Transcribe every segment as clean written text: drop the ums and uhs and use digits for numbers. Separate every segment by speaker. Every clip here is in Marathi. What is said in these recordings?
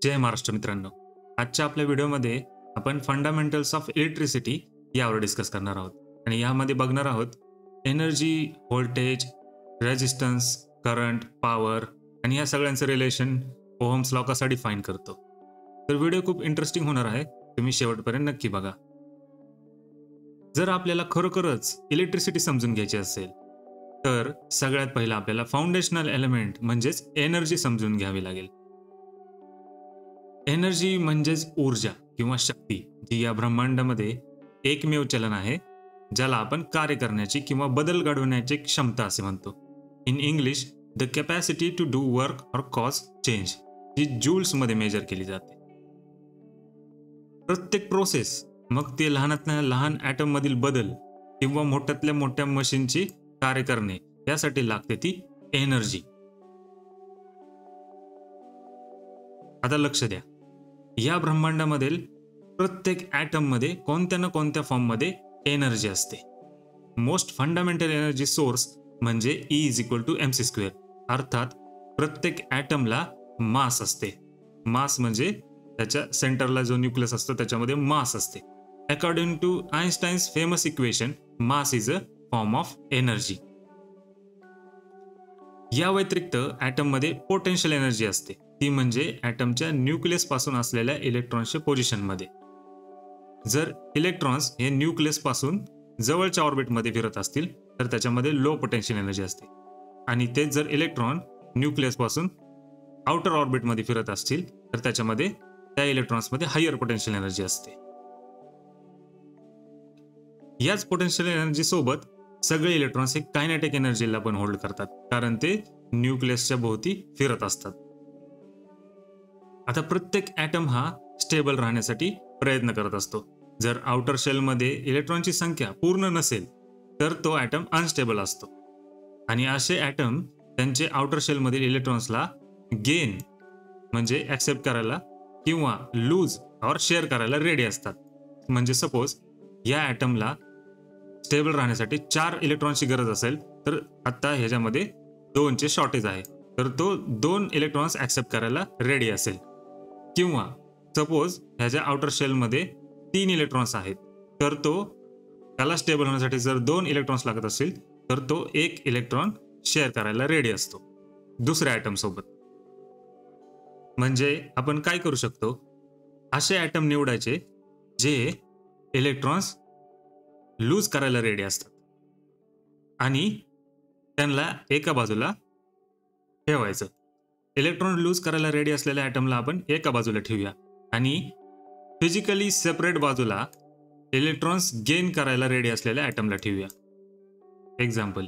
Speaker 1: जय महाराष्ट्र मित्रांनो. आजच्या आपल्या व्हिडिओमध्ये आपण फंडामेंटल्स ऑफ इलेक्ट्रिसिटी यावर डिस्कस करणार आहोत आणि यामध्ये बघणार आहोत energy, voltage, resistance, current, power आणि या सगळ्यांचं रिलेशन ओहम्स लॉ कसा डिफाईन करतो. तर व्हिडिओ खूप इंटरेस्टिंग होणार आहे, तुम्ही शेवटपर्यंत नक्की बघा. जर आपल्याला खरोखरच इलेक्ट्रिसिटी समजून घ्यायची असेल तर सगळ्यात पहिला आपल्याला फाउंडेशनल एलिमेंट म्हणजेच एनर्जी समजून घ्यावी लागेल. एनर्जी म्हणजेच ऊर्जा किंवा शक्ती, जी या ब्रह्मांडामध्ये एकमेव चलन आहे ज्याला आपण कार्य करण्याची किंवा बदल घडवण्याची क्षमता असे म्हणतो. In English the capacity to do work or cause change, जी जूल्स मध्ये मेजर केली जाते. प्रत्येक प्रोसेस, मग ते लहानातल्या लहान ॲटम मधील बदल किंवा मोठ्यातल्या मोठ्या मशीनची कार्य करणे, यासाठी लागते ती एनर्जी. आता लक्ष द्या, या ब्रह्मांडामधील प्रत्येक ॲटम मध्ये कोणत्या ना कोणत्या फॉर्म मध्ये एनर्जी असते. मोस्ट फंडामेंटल एनर्जी सोर्स म्हणजे E = mc². अर्थात प्रत्येक ॲटमला मास असते. मास म्हणजे त्याच्या सेंटरला जो न्यूक्लियस असतो त्याच्यामध्ये मास असते. According to Einstein's famous equation, mass is a form of energy. या व्यतिरिक्त ॲटम मध्ये पोटेन्शियल एनर्जी असते, ती म्हणजे ॲटमच्या न्यूक्लियस पासून असलेल्या इलेक्ट्रॉन्सच्या पोझिशन मध्ये. जर इलेक्ट्रॉन्स हे न्यूक्लियस पासून जवळच्या ऑर्बिटमध्ये फिरत असतील तर त्याच्यामध्ये लो पोटेन्शियल एनर्जी असते, आणि तेच जर इलेक्ट्रॉन न्यूक्लियस पासून आउटर ऑर्बिटमध्ये फिरत असतील तर त्याच्यामध्ये त्या इलेक्ट्रॉन्समध्ये हायर पोटेन्शियल एनर्जी असते. याच पोटेन्शियल एनर्जी सोबत सगळे इलेक्ट्रॉन्स हे कायनेटिक एनर्जीला पण होल्ड करतात, कारण ते न्यूक्लियसच्या भोवती फिरत असतात. आता प्रत्येक ॲटम हा स्टेबल राहण्यासाठी प्रयत्न करत असतो. जर आउटर शेलमध्ये इलेक्ट्रॉनची संख्या पूर्ण नसेल तर तो ॲटम अनस्टेबल असतो, आणि असे ॲटम त्यांचे आउटर शेलमधील इलेक्ट्रॉन्सला गेन म्हणजे ॲक्सेप्ट करायला किंवा लूज और शेअर करायला रेडी असतात. म्हणजे सपोज या ॲटमला स्टेबल राहण्यासाठी 4 इलेक्ट्रॉनची गरज असेल तर आता ह्याच्यामध्ये 2चे शॉर्टेज आहे, तर तो 2 इलेक्ट्रॉन्स ॲक्सेप्ट करायला रेडी असेल. किंवा सपोज ह्याच्या आउटर शेलमध्ये 3 इलेक्ट्रॉन्स आहेत, तर तो त्याला स्टेबल होण्यासाठी जर 2 इलेक्ट्रॉन्स लागत असतील तर तो 1 इलेक्ट्रॉन शेअर करायला रेडी असतो दुसऱ्या ॲटम सोबत. म्हणजे आपण काय करू शकतो, असे ॲटम निवडायचे जे इलेक्ट्रॉन्स लूज करायला रेडी असतात आणि त्यांना एका बाजूला ठेवायचं. इलेक्ट्रॉन लूज करायला रेडी असलेल्या ॲटमला आपण एका बाजूला ठेवूया आणि फिजिकली सेपरेट बाजूला इलेक्ट्रॉन्स गेन करायला रेडी असलेल्या ॲटमला ठेवूया. एक्झाम्पल,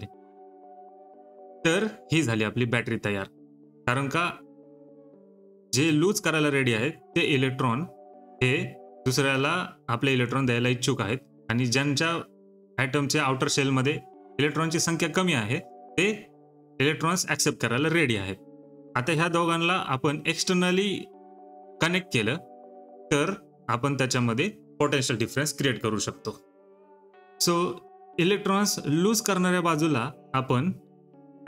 Speaker 1: तर ही झाली आपली बॅटरी तयार. कारण का जे लूज करायला रेडी आहेत ते इलेक्ट्रॉन हे दुसऱ्याला आपले इलेक्ट्रॉन द्यायला इच्छुक आहेत, आणि ज्यांच्या ॲटमच्या आउटर शेलमध्ये इलेक्ट्रॉनची संख्या कमी आहे ते इलेक्ट्रॉन्स ॲक्सेप्ट करायला रेडी आहेत. आता ह्या दोघांना आपण एक्सटर्नली कनेक्ट केलं तर आपण त्याच्यामध्ये पोटेन्शियल डिफरन्स क्रिएट करू शकतो. सो इलेक्ट्रॉन्स लूज करणाऱ्या बाजूला आपण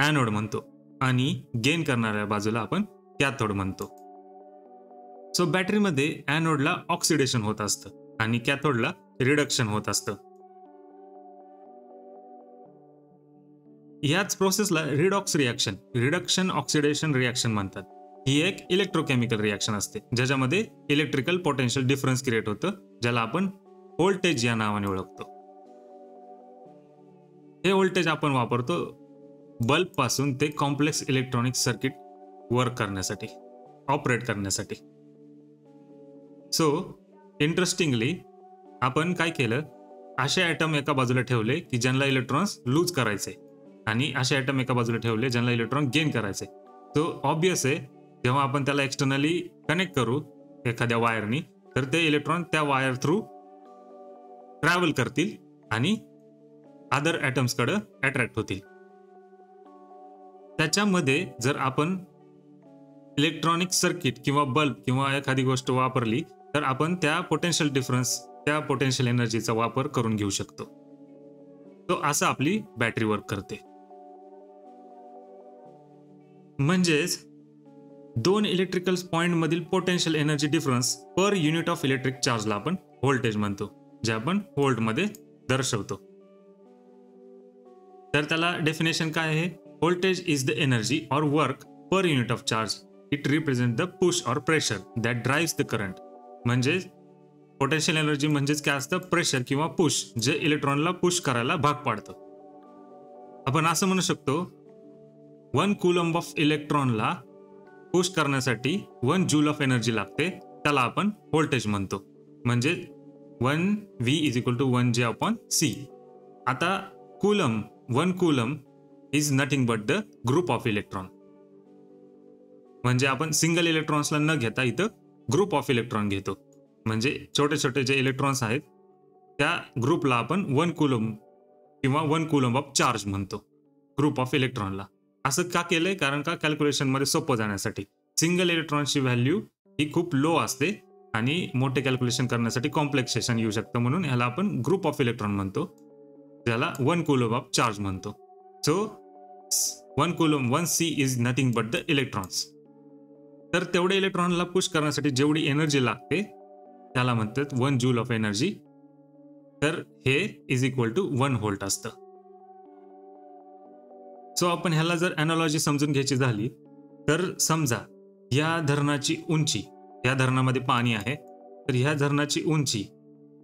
Speaker 1: ॲनोड म्हणतो आणि गेन करणाऱ्या बाजूला आपण कॅथोड म्हणतो. सो बॅटरीमध्ये ॲनोडला ऑक्सिडेशन होत असतं आणि कॅथोडला रिडक्शन होत असतं. याच प्रोसेसला redox reaction, reduction oxidation reaction म्हणतात. ही एक इलेक्ट्रोकेमिकल रिॲक्शन असते ज्याच्यामध्ये इलेक्ट्रिकल पोटेन्शियल डिफरन्स क्रिएट होतं, ज्याला आपण व्होल्टेज या नावाने ओळखतो. हे व्होल्टेज आपण वापरतो बल्ब पासून ते कॉम्प्लेक्स इलेक्ट्रॉनिक सर्किट वर्क करण्यासाठी, ऑपरेट करण्यासाठी. सो इंटरेस्टिंगली आपण काय केलं, असे ॲटम एका बाजूला ठेवले की ज्यांना इलेक्ट्रॉन्स लूज करायचे, आणि असे ॲटम एका बाजूला ठेवले ज्यांना इलेक्ट्रॉन गेन करायचे. तो ऑब्वियस आहे, जेव्हा आपण त्याला एक्सटर्नली कनेक्ट करू एखाद्या वायरनी तर ते इलेक्ट्रॉन त्या वायर थ्रू ट्रॅव्हल करतील आणि अदर ॲटम्सकडे अट्रॅक्ट होतील. त्याच्यामध्ये जर आपण इलेक्ट्रॉनिक सर्किट किंवा बल्ब किंवा एखादी गोष्ट वापरली तर आपण त्या पोटेन्शियल डिफरन्स, त्या पोटेन्शियल एनर्जीचा वापर करून घेऊ शकतो. तो असं आपली बॅटरी वर्क करते. म्हणजेच दोन इलेक्ट्रिकल पॉइंट मधील potential energy difference per unit of electric चार्जला आपण व्होल्टेज म्हणतो, जे आपण व्होल्ट मध्ये दर्शवतो. तर त्याला डेफिनेशन काय आहे? Voltage is the energy or work per unit of charge. It represent the push or pressure that drives the current. म्हणजे पोटेन्शियल एनर्जी म्हणजेच काय असतं? प्रेशर किंवा पुश, जे इलेक्ट्रॉनला पुश करायला भाग पाडतं. आपण असं म्हणू शकतो 1 कूलम ऑफ इलेक्ट्रॉनला पुश करण्यासाठी 1 जूल ऑफ एनर्जी लागते, त्याला आपण व्होल्टेज म्हणतो. म्हणजे 1V = 1J/C. आता coulomb, 1 coulomb is nothing but the group of electron. म्हणजे आपण सिंगल इलेक्ट्रॉन्सला न घेता इथं ग्रुप ऑफ इलेक्ट्रॉन घेतो. म्हणजे छोटे छोटे जे इलेक्ट्रॉन्स आहेत त्या ग्रुपला आपण 1 कूलम किंवा 1 कूलम ऑफ चार्ज म्हणतो, ग्रुप ऑफ इलेक्ट्रॉनला. असं का केलंय? कारण का कॅल्क्युलेशन मध्ये सोपं जाण्यासाठी. सिंगल इलेक्ट्रॉनची व्हॅल्यू ही खूप लो असते आणि मोठे कॅल्क्युलेशन करण्यासाठी कॉम्प्लेक्सेशन येऊ शकतं, म्हणून ह्याला आपण ग्रुप ऑफ इलेक्ट्रॉन म्हणतो, ज्याला 1 कूलम ऑफ चार्ज म्हणतो. So 1 coulomb 1C is nothing but the electrons. तर तेवढे इलेक्ट्रॉनला पुश करण्यासाठी जेवढी एनर्जी लागते त्याला म्हणतात 1 जूल ऑफ एनर्जी. तर हे इज इक्वल टू 1 व्होल्ट असतं. सो आपण ह्याला जर अॅनालॉजी समजून घ्यायची झाली तर समजा या धरणाची उंची, या धरणामध्ये पाणी आहे, तर ह्या धरणाची उंची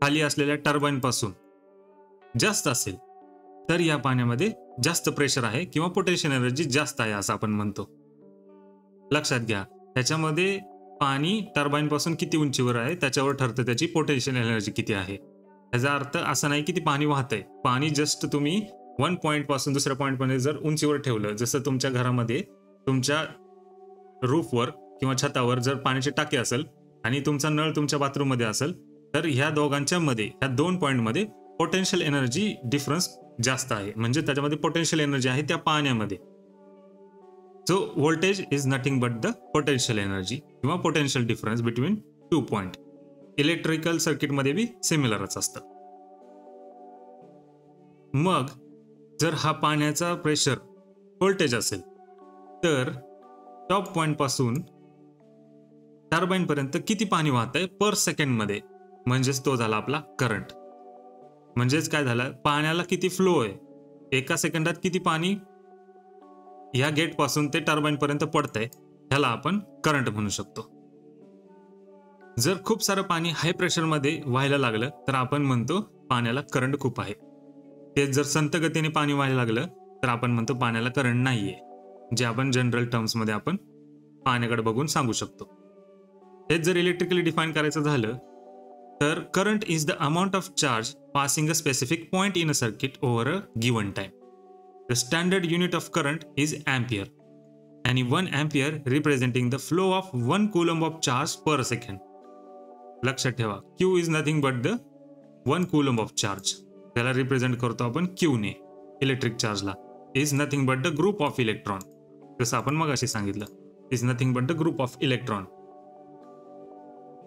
Speaker 1: खाली असलेल्या टर्बाईन पासून जास्त असेल तर या पाण्यामध्ये जास्त प्रेशर आहे किंवा पोटेन्शियल एनर्जी जास्त आहे असं आपण म्हणतो. लक्षात घ्या, त्याच्यामध्ये पाणी टर्बाईन पासून किती उंचीवर आहे त्याच्यावर ठरतं त्याची पोटेन्शियल एनर्जी किती आहे. याचा अर्थ असा नाही की ती पाणी वाहतंय. पाणी जस्ट तुम्ही 1 पॉइंट पासून दुसऱ्या पॉइंट मध्ये जर उंचीवर ठेवलं, जसं तुमच्या घरामध्ये तुमच्या रूफवर किंवा छतावर जर पाण्याची टाकी असेल आणि तुमचा नळ तुमच्या बाथरूम मध्ये असेल, तर ह्या दोघांच्या मध्ये, ह्या 2 पॉइंट मध्ये पोटेन्शियल एनर्जी डिफरन्स जास्त आहे. म्हणजे त्याच्यामध्ये पोटेन्शियल एनर्जी आहे त्या पाण्यामध्ये. So voltage is nothing but the potential energy किंवा potential difference between 2 point. Electrical circuit मध्ये बी सिमिलरच असतं. मग जर हा पाण्याचा प्रेशर व्होल्टेज असेल तर टॉप पॉइंट पासून टर्बाईन पर्यंत किती पाणी वाहत आहे पर सेकंड मध्ये, म्हणजेच तो झाला आपला करंट. म्हणजेच काय झालं, पाण्याला किती फ्लो आहे, एका सेकंदात किती पाणी या गेट पासून ते टर्बाईन पर्यंत पडतंय, ह्याला आपण करंट म्हणू शकतो. जर खूप सारं पाणी हाय प्रेशर मध्ये व्हायला लागलं तर आपण म्हणतो पाण्याला करंट खूप आहे. तेच जर संथ गतीने पाणी व्हायला लागलं तर आपण म्हणतो पाण्याला करंट नाहीये, जे आपण जनरल टर्म्स मध्ये आपण पाण्याकडे बघून सांगू शकतो. हेच जर इलेक्ट्रिकली डिफाईन करायचं झालं तर current is the amount of charge passing a specific point in a circuit over a given time. The standard unit of current is ampere आणि 1 ampere representing the flow of 1 coulomb of charge per second. लक्षात ठेवा, Q is nothing but the 1 coulomb of charge. त्याला रिप्रेझेंट करतो आपण Q ने, इलेक्ट्रिक चार्जला. Is nothing but the group of electron, जसं आपण मगाशी सांगितलं, is nothing but the group of electron.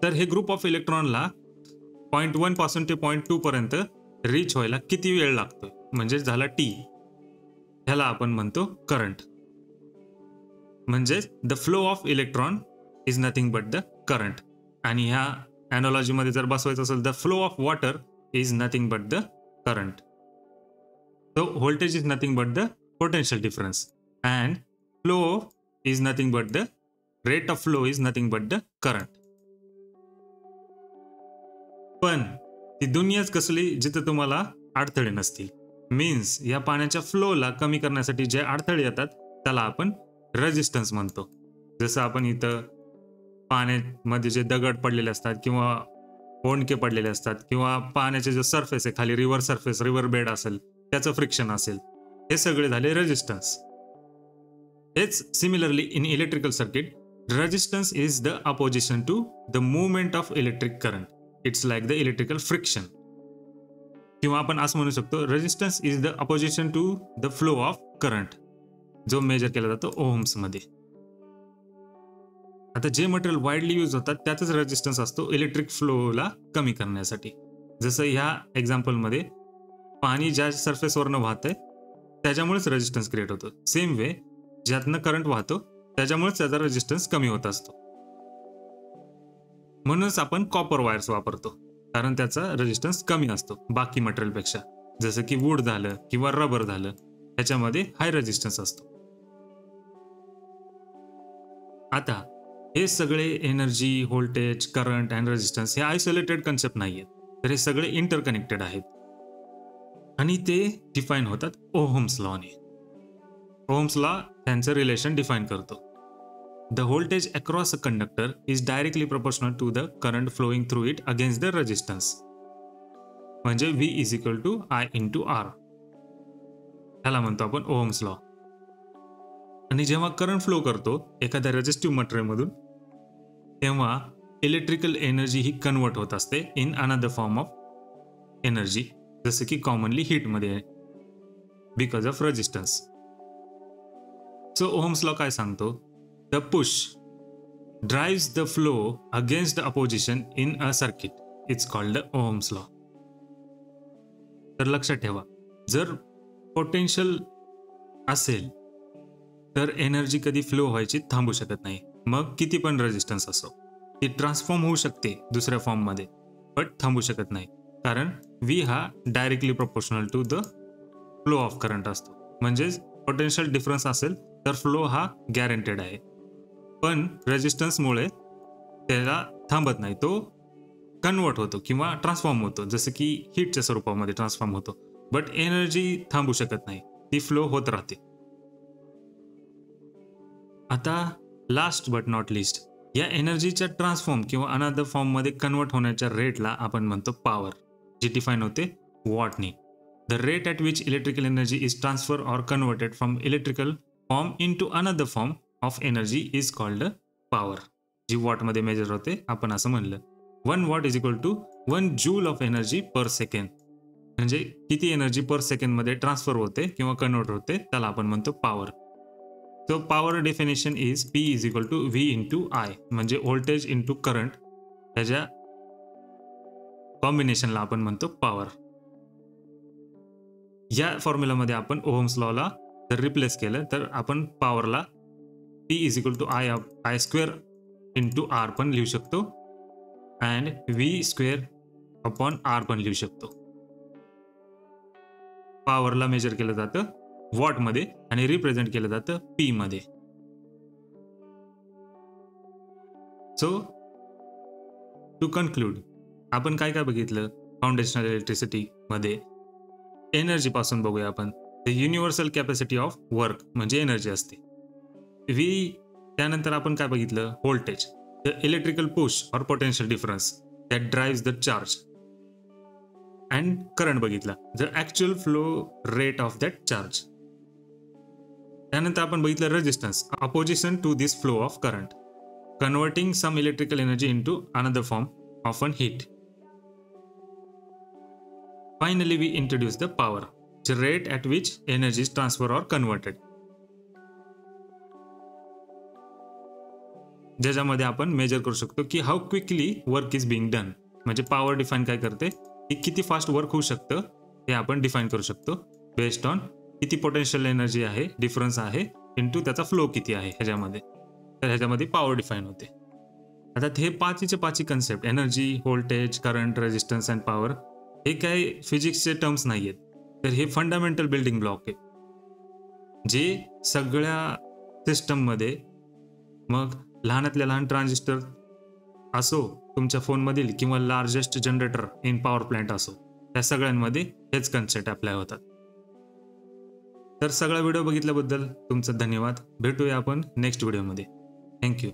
Speaker 1: तर हे ग्रुप ऑफ इलेक्ट्रॉनला पॉइंट 1 पासून ते पॉइंट 2 पर्यंत रीच व्हायला किती वेळ लागतोय, म्हणजे झाला T. ह्याला आपण म्हणतो करंट. म्हणजे the flow of electron is nothing but the current. आणि ह्या अॅनालॉजी मध्ये जर बसवायचं असेल, the flow of water is nothing but the current. So voltage is nothing but the potential difference and flow is nothing but the rate of flow is nothing but the current. पण ती दुनियाच कसली जिथे तुम्हाला अडथळे नसतील. मीन्स या पाण्याच्या फ्लोला कमी करण्यासाठी जे अडथळे येतात त्याला आपण रेजिस्टन्स म्हणतो. जसं आपण इथं पाण्यामध्ये जे दगड पडलेले असतात किंवा ओंडके पडलेले असतात किंवा पाण्याचे जे सरफेस आहे खाली, रिव्हर सरफेस, रिव्हर बेड असेल, त्याचं फ्रिक्शन असेल, हे सगळे झाले रेजिस्टन्स. हेच similarly in electrical circuit, resistance is the opposition to the movement of electric current. It's like the electrical friction. किंवा आपण असं म्हणू शकतो, resistance is the opposition to the flow of current, जो मेजर केला जातो ओहम्स मध्ये. आता जे मटेरियल वाईडली यूज होतात त्यातच रेजिस्टन्स असतो इलेक्ट्रिक फ्लोला कमी करण्यासाठी. जसं ह्या एक्झाम्पल मध्ये पाणी ज्या सरफेसवरनं वाहतंय त्याच्यामुळेच रेजिस्टन्स क्रिएट होतो. सेम वे ज्यातनं करंट वाहतो त्याच्यामुळे त्याचा रेजिस्टन्स कमी होत असतो. म्हणूनच आपण कॉपर वायर्स वापरतो, कारण त्याचा रेजिस्टन्स कमी असतो बाकी मटेरियलपेक्षा. जसं की वूड झालं किंवा रबर झालं, त्याच्यामध्ये हाय रेजिस्टन्स असतो. आता हे सगळे energy, voltage, current and resistance हे आयसोलेटेड कन्सेप्ट नाहीयेत, तर हे सगळे इंटरकनेक्टेड आहेत आणि ते डिफाईन होतात ओहम्स लॉने. ओहम्स लॉ त्यांचं रिलेशन डिफाईन करतो. The voltage across a conductor is directly proportional to the current flowing through it against the resistance. म्हणजे V is equal to I into R. ह्याला म्हणतो आपण ओहम्स लॉ. आणि जेव्हा करंट फ्लो करतो एखाद्या रेजिस्टिव्ह मटेरियलमधून, तेव्हा इलेक्ट्रिकल एनर्जी ही कन्वर्ट होत असते in another form of energy, जसं की कॉमनली हीटमध्ये, because of resistance. So ohm's law काय सांगतो? The push drives the flow against the opposition in a circuit. It's called the Ohm's law. तर लक्षात ठेवा, जर पोटेन्शियल असेल तर एनर्जी कधी फ्लो व्हायची थांबू शकत नाही. मग किती पण रेजिस्टन्स असो, ती ट्रान्सफॉर्म होऊ शकते दुसऱ्या फॉर्ममध्ये, बट थांबू शकत नाही, कारण V हा directly proportional to the flow of current असतो. म्हणजेच पोटेन्शियल डिफरन्स असेल तर फ्लो हा गॅरंटेड आहे, पण रेजिस्टन्समुळे त्याला थांबत नाही, तो कन्वर्ट होतो किंवा ट्रान्सफॉर्म होतो, जसं की हीटच्या स्वरूपामध्ये ट्रान्सफॉर्म होतो. बट एनर्जी थांबू शकत नाही, ती फ्लो होत राहते. आता लास्ट बट नॉट लिस्ट, या एनर्जीच्या ट्रान्सफॉर्म किंवा अनदर फॉर्ममध्ये कन्वर्ट होण्याच्या रेटला आपण म्हणतो पॉवर, जी डिफाईन होते वॉटनी. The rate at which electrical energy is transfer or converted from electrical form into another form of energy is called power, जी वॉटमध्ये मेजर होते. आपण असं म्हणलं 1 watt is equal to 1 joule of energy per second. म्हणजे किती एनर्जी पर सेकंडमध्ये ट्रान्सफर होते किंवा कन्वर्ट होते, त्याला आपण म्हणतो power. So power definition is P is equal to V into I, म्हणजे व्होल्टेज इंटू करंट, ह्याच्या कॉम्बिनेशनला आपण म्हणतो पॉवर. या फॉर्म्युलामध्ये आपण ओहम्स लॉला जर रिप्लेस केलं तर आपण पॉवरला P is equal to I square into R पण लिहू शकतो, and V square upon R पण लिहू शकतो. पॉवरला मेजर केलं जातं वॉटमध्ये आणि रिप्रेझेंट केलं जातं P मध्ये. सो टू कन्क्लूड, आपण काय काय बघितलं फाउंडेशनल इलेक्ट्रिसिटी मध्ये? एनर्जी पासून बघूया आपण. The universal capacity of work म्हणजे एनर्जी असते. V त्यानंतर आपण काय बघितलं? Voltage, the electrical push or potential difference that drives the charge. And current बघितला, the actual flow rate of that charge. त्यानंतर आपण बघितलं resistance, opposition to this flow of current, converting some electrical energy into another form of uh heat. Finally, we introduce the power, the rate at which energy is transferred or converted. ज्याच्यामध्ये आपण मेजर करू शकतो की how quickly work is being done. म्हणजे पॉवर डिफाईन काय करते की किती फास्ट वर्क होऊ शकतं हे आपण डिफाईन करू शकतो बेस्ड ऑन किती पोटेन्शियल एनर्जी आहे, डिफरन्स आहे, इंटू त्याचा फ्लो किती आहे ह्याच्यामध्ये. तर ह्याच्यामध्ये पॉवर डिफाईन होते. आता हे पाचीचे पाची concept, energy, voltage, current, resistance and power, हे काही फिजिक्सचे टर्म्स नाही आहेत, तर हे फंडामेंटल बिल्डिंग ब्लॉक आहे जे सगळ्या सिस्टममध्ये, मग लहानातल्या लहान ट्रान्झिस्टर असो तुमच्या फोनमधील किंवा largest generator in power plant असो, त्या सगळ्यांमध्ये हेच कन्सेप्ट अप्लाय होतात. तर सगळा व्हिडिओ बघितल्याबद्दल तुमचं धन्यवाद. भेटूया आपण नेक्स्ट व्हिडिओमध्ये. थँक्यू.